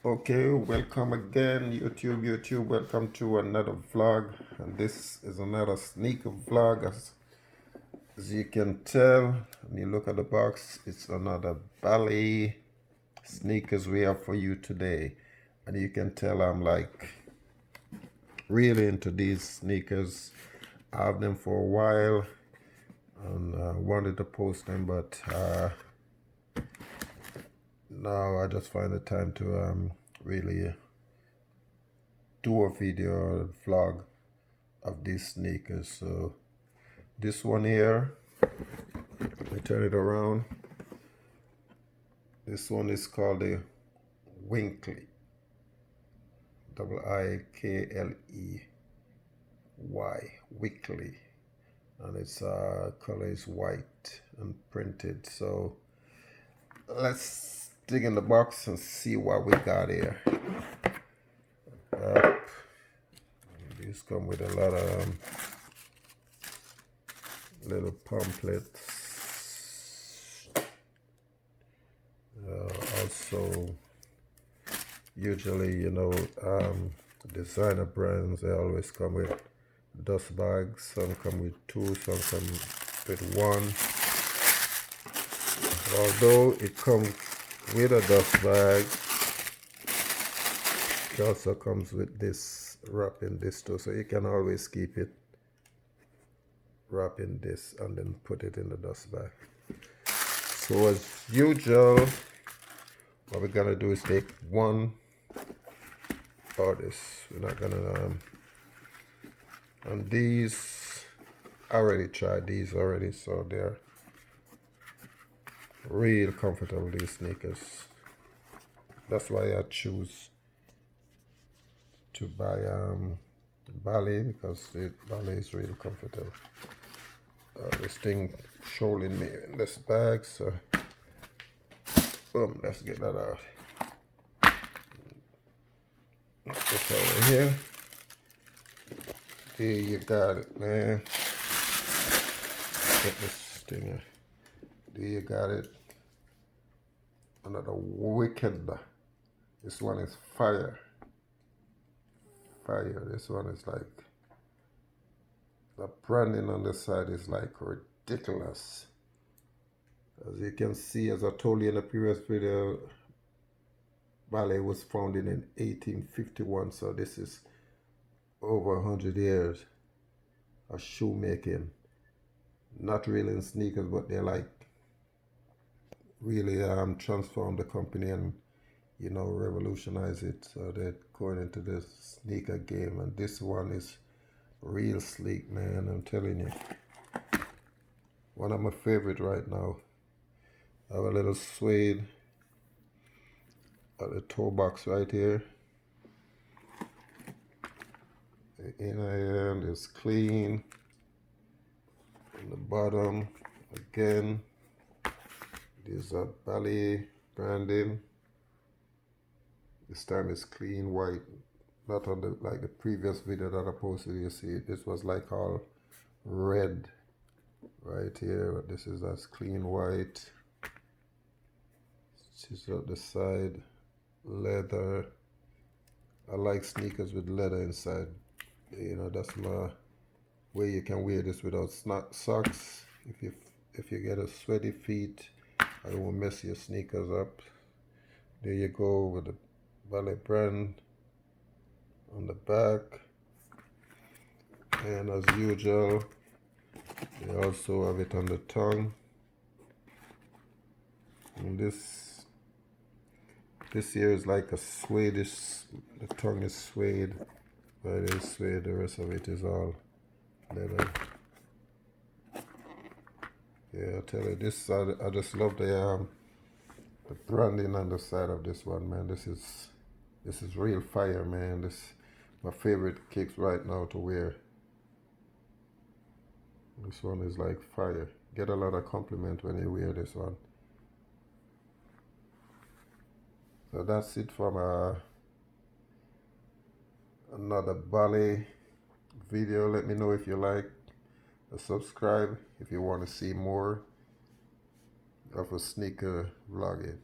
Okay, welcome again, YouTube. Welcome to another vlog, and this is another sneaker vlog. As you can tell, when you look at the box, it's another Bally sneakers we have for you today. And you can tell I'm like really into these sneakers. I have them for a while, and wanted to post them, but now I just find the time to really do a video or vlog of these sneakers. So this one here, let me turn it around. This one is called the Wikley, Wikley, Wikley, and its color is white and printed. So let's dig in the box and see what we got here. These come with a lot of little pamphlets. Also, usually, designer brands, they always come with dust bags. Some come with two, some come with one. Although it comes with a dust bag, it also comes with this wrap in this too, so you can always keep it wrap in this and then put it in the dust bag. So as usual, what we're gonna do is take one of this. We're not gonna and these, I already tried these already, so they're real comfortable, these sneakers. That's why I choose to buy Bally, because Bally is really comfortable. This thing showing me in this bag, so boom, let's get that out. Let's put that in here. There you got it, man. Get this thing in. There you got it. Another wicked. This one is fire. This one is like, the branding on the side is like ridiculous. As you can see, as I told you in the previous video, Bally was founded in 1851, so this is over 100 years of shoemaking. Not really in sneakers, but they're like really transformed the company and revolutionize it. So they're going into the sneaker game, and this one is real sleek, man. I'm telling you, one of my favorite right now. I have a little suede at the toe box right here. The inner end is clean. And the bottom, again, these are Bally branding. This time it's clean white, not on the like the previous video that I posted. You see, this was like all red right here, but this is as clean white. This is up the side, leather. I like sneakers with leather inside. That's my way. You can wear this without socks. If you get a sweaty feet, I don't want to mess your sneakers up. There you go with the Bally brand on the back, and as usual, they also have it on the tongue. And this here is like a suede-ish. The tongue is suede, but it is suede. The rest of it is all leather. Yeah, I tell you, this I just love the branding on the side of this one, man. This is real fire, man. This my favorite kicks right now to wear. This one is like fire. Get a lot of compliment when you wear this one. So that's it from another Bally video. Let me know if you like. Subscribe if you want to see more of a sneaker vlogging.